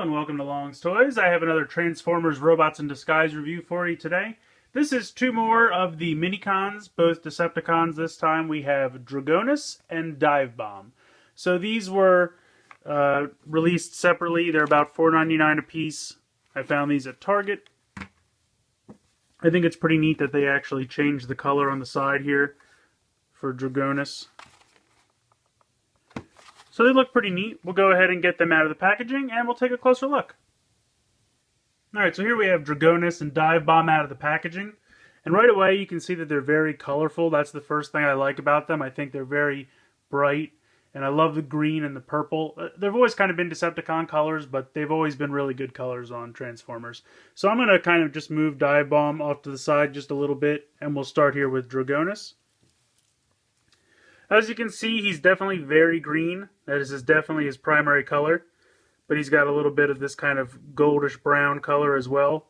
and welcome to Long's Toys. I have another Transformers Robots in Disguise review for you today. This is two more of the Minicons, both Decepticons this time. We have Dragonus and Divebomb. So these were released separately. They're about $4.99 a piece. I found these at Target. I think it's pretty neat that they actually changed the color on the side here for Dragonus. So they look pretty neat. We'll go ahead and get them out of the packaging and we'll take a closer look. Alright, so here we have Dragonus and Divebomb out of the packaging. And right away you can see that they're very colorful. That's the first thing I like about them. I think they're very bright. And I love the green and the purple. They've always kind of been Decepticon colors, but they've always been really good colors on Transformers. So I'm going to kind of just move Divebomb off to the side just a little bit. And we'll start here with Dragonus. As you can see, he's definitely very green. That is definitely his primary color. But he's got a little bit of this kind of goldish brown color as well.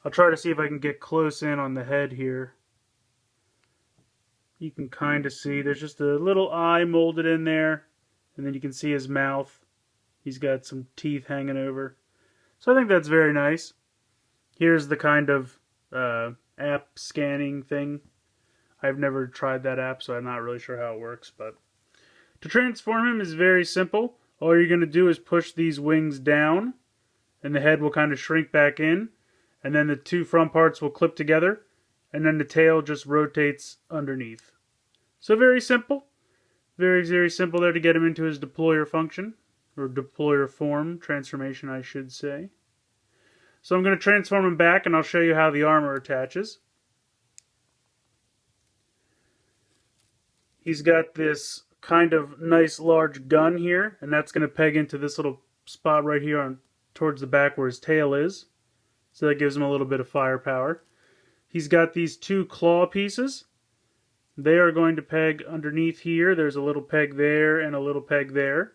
I'll try to see if I can get close in on the head here. You can kind of see there's just a little eye molded in there. And then you can see his mouth. He's got some teeth hanging over. So I think that's very nice. Here's the kind of app scanning thing. I've never tried that app, so I'm not really sure how it works. But to transform him is very simple. All you're going to do is push these wings down, and the head will kind of shrink back in, and then the two front parts will clip together, and then the tail just rotates underneath. So very simple. Very, very simple there to get him into his deployer function, or deployer form, transformation I should say. So I'm going to transform him back, and I'll show you how the armor attaches. He's got this kind of nice large gun here, and that's going to peg into this little spot right here on towards the back where his tail is. So that gives him a little bit of firepower. He's got these two claw pieces. They are going to peg underneath here. There's a little peg there and a little peg there.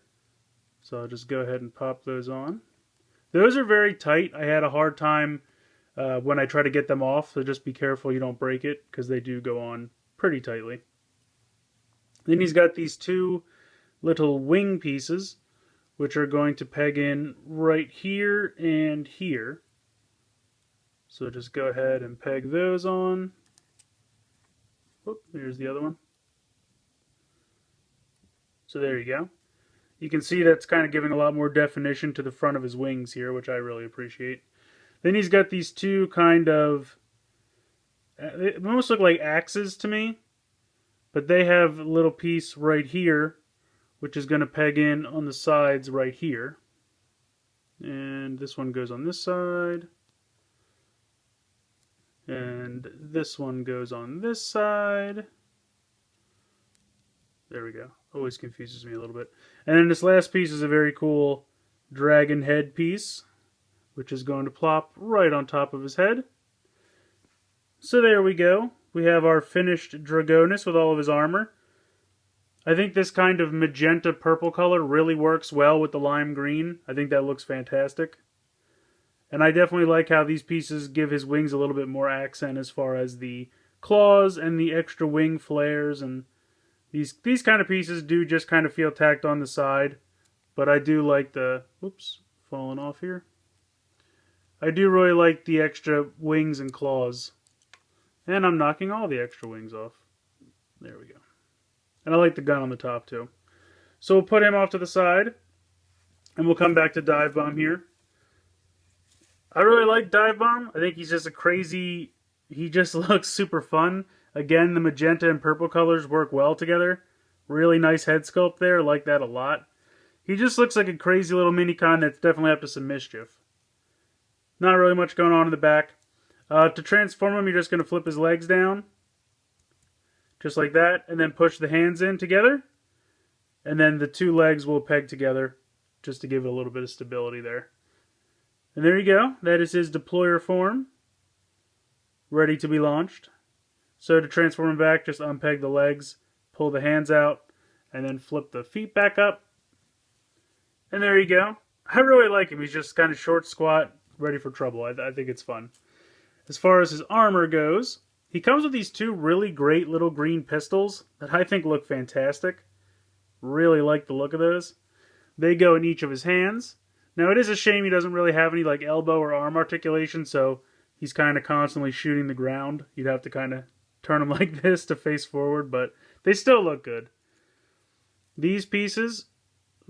So I'll just go ahead and pop those on. Those are very tight. I had a hard time when I try to get them off, so just be careful you don't break it because they do go on pretty tightly. Then he's got these two little wing pieces, which are going to peg in right here and here. So just go ahead and peg those on. Oop, there's the other one. So there you go. You can see that's kind of giving a lot more definition to the front of his wings here, which I really appreciate. Then he's got these two kind of, they almost look like axes to me. But they have a little piece right here, which is going to peg in on the sides right here. And this one goes on this side. And this one goes on this side. There we go. Always confuses me a little bit. And then this last piece is a very cool dragon head piece, which is going to plop right on top of his head. So there we go. We have our finished Dragonus with all of his armor. I think this kind of magenta purple color really works well with the lime green. I think that looks fantastic. And I definitely like how these pieces give his wings a little bit more accent as far as the claws and the extra wing flares. And these kind of pieces do just kind of feel tacked on the side. But I do like the... Whoops, falling off here. I do really like the extra wings and claws. And I'm knocking all the extra wings off. There we go. And I like the gun on the top too. So we'll put him off to the side. And we'll come back to Divebomb here. I really like Divebomb. I think he's just a crazy... He just looks super fun. Again, the magenta and purple colors work well together. Really nice head sculpt there. I like that a lot. He just looks like a crazy little Minicon that's definitely up to some mischief. Not really much going on in the back. To transform him, you're just going to flip his legs down. Just like that. And then push the hands in together. And then the two legs will peg together. Just to give it a little bit of stability there. And there you go. That is his deployer form. Ready to be launched. So to transform him back, just unpeg the legs. Pull the hands out. And then flip the feet back up. And there you go. I really like him. He's just kind of short, squat, ready for trouble. I think it's fun. As far as his armor goes, he comes with these two really great little green pistols that I think look fantastic. Really like the look of those. They go in each of his hands. Now, it is a shame he doesn't really have any like elbow or arm articulation, so he's kind of constantly shooting the ground. You'd have to kind of turn him like this to face forward, but they still look good. These pieces,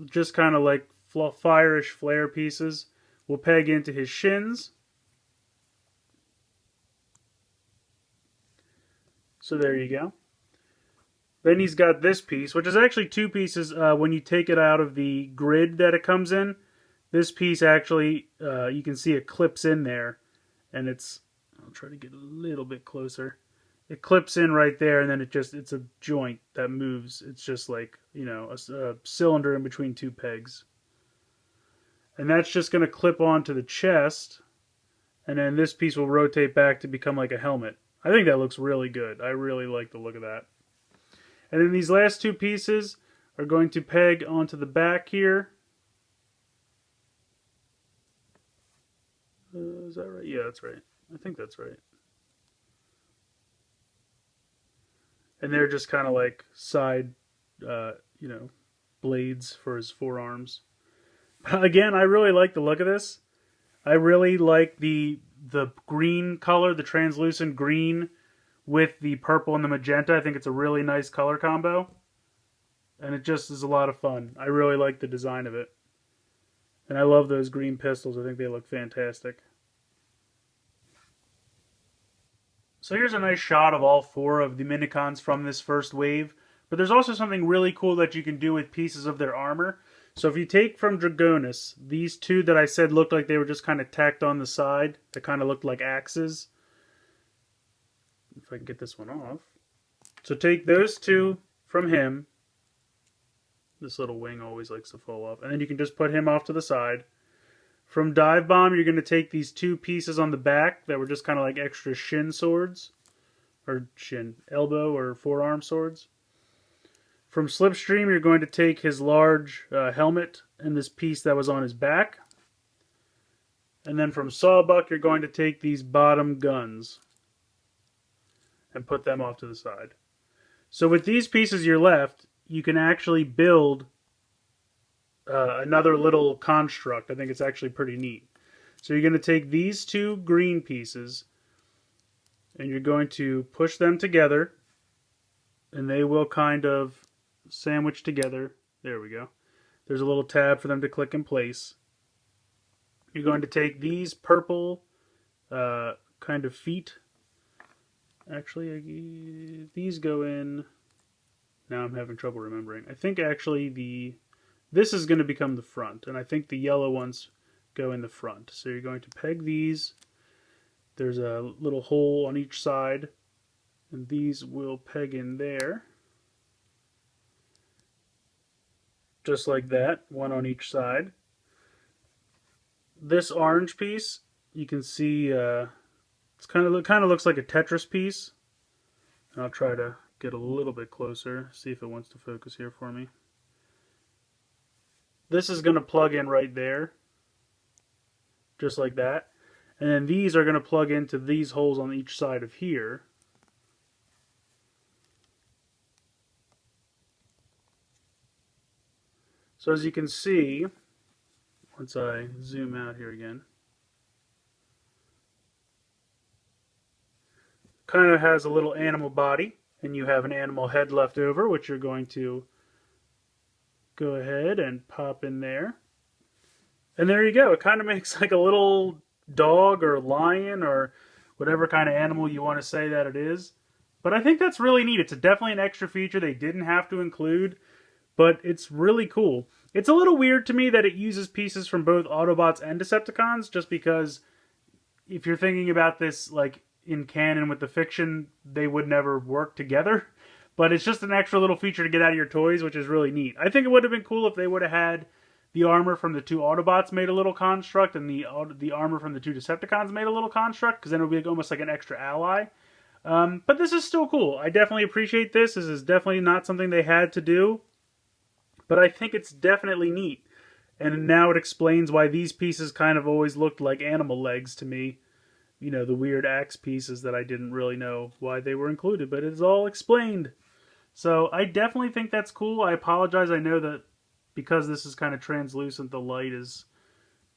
just kind of like fire-ish flare pieces, will peg into his shins. So there you go. Then he's got this piece, which is actually two pieces. When you take it out of the grid that it comes in, this piece actually, you can see it clips in there. And it's, I'll try to get a little bit closer. It clips in right there, and then it's a joint that moves. It's just like, you know, a cylinder in between two pegs. And that's just going to clip onto the chest. And then this piece will rotate back to become like a helmet. I think that looks really good. I really like the look of that. And then these last two pieces are going to peg onto the back here. Is that right? Yeah, that's right. I think that's right. And they're just kind of like side, blades for his forearms. Again, I really like the look of this. I really like the green color, the translucent green with the purple and the magenta. I think it's a really nice color combo. And it just is a lot of fun. I really like the design of it. And I love those green pistols. I think they look fantastic. So here's a nice shot of all four of the Minicons from this first wave. But there's also something really cool that you can do with pieces of their armor. So if you take from Dragonus, these two that I said looked like they were just kind of tacked on the side, that kind of looked like axes. If I can get this one off. So take those two from him. This little wing always likes to fall off. And then you can just put him off to the side. From Divebomb, you're going to take these two pieces on the back that were just kind of like extra shin swords. Or elbow or forearm swords. From Slipstream, you're going to take his large helmet and this piece that was on his back. And then from Sawbuck, you're going to take these bottom guns and put them off to the side. So with these pieces you're left, you can actually build another little construct. I think it's actually pretty neat. So you're going to take these two green pieces and you're going to push them together, and they will kind of sandwich together. There we go. There's a little tab for them to click in place. You're going to take these purple kind of feet. Actually, these go in. Now I'm having trouble remembering. I think actually this is going to become the front, and I think the yellow ones go in the front. So you're going to peg these. There's a little hole on each side, and these will peg in there. Just like that, one on each side. This orange piece, you can see it's kind of looks like a Tetris piece. And I'll try to get a little bit closer, see if it wants to focus here for me. This is going to plug in right there, just like that. And then these are going to plug into these holes on each side of here. So as you can see, once I zoom out here again, kind of has a little animal body, and you have an animal head left over, which you're going to go ahead and pop in there. And there you go. It kind of makes like a little dog or lion or whatever kind of animal you want to say that it is. But I think that's really neat. It's definitely an extra feature they didn't have to include. But it's really cool. It's a little weird to me that it uses pieces from both Autobots and Decepticons, just because if you're thinking about this like in canon with the fiction, they would never work together. But it's just an extra little feature to get out of your toys, which is really neat. I think it would have been cool if they would have had the armor from the two Autobots made a little construct and the armor from the two Decepticons made a little construct, because then it would be almost like an extra ally. But this is still cool. I definitely appreciate this. This is definitely not something they had to do. But I think it's definitely neat. And now it explains why these pieces kind of always looked like animal legs to me. You know, the weird axe pieces that I didn't really know why they were included. But it's all explained. So I definitely think that's cool. I apologize. I know that because this is kind of translucent, the light is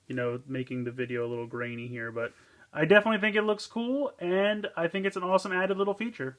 you know, making the video a little grainy here, but I definitely think it looks cool, and I think it's an awesome added little feature.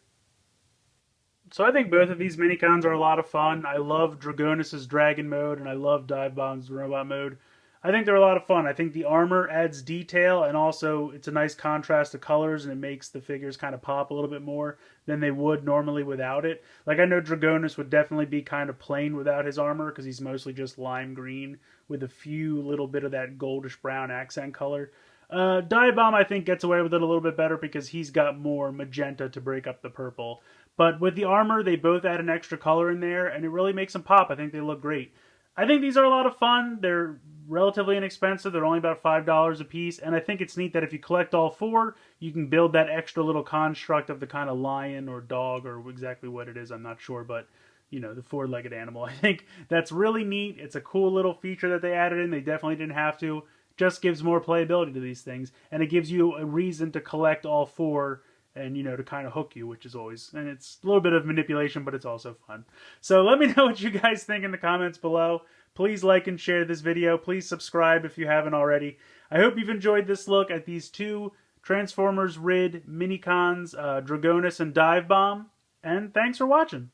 So I think both of these Minicons are a lot of fun. I love Dragonus' Dragon mode, and I love Divebomb's Robot mode. I think they're a lot of fun. I think the armor adds detail, and also it's a nice contrast of colors, and it makes the figures kind of pop a little bit more than they would normally without it. Like, I know Dragonus would definitely be kind of plain without his armor, because he's mostly just lime green with a few little bit of that goldish brown accent color. Divebomb, I think, gets away with it a little bit better because he's got more magenta to break up the purple. But with the armor, they both add an extra color in there, and it really makes them pop. I think they look great. I think these are a lot of fun. They're relatively inexpensive. They're only about $5 a piece, and I think it's neat that if you collect all four, you can build that extra little construct of the kind of lion or dog or exactly what it is. I'm not sure, but you know, the four-legged animal. I think that's really neat. It's a cool little feature that they added in. They definitely didn't have to. Just gives more playability to these things, and it gives you a reason to collect all four and, you know, to kind of hook you, which is always, and it's a little bit of manipulation, but it's also fun. So let me know what you guys think in the comments below. Please like and share this video. Please subscribe if you haven't already. I hope you've enjoyed this look at these two Transformers Rid Minicons, Dragonus and Divebomb, and thanks for watching.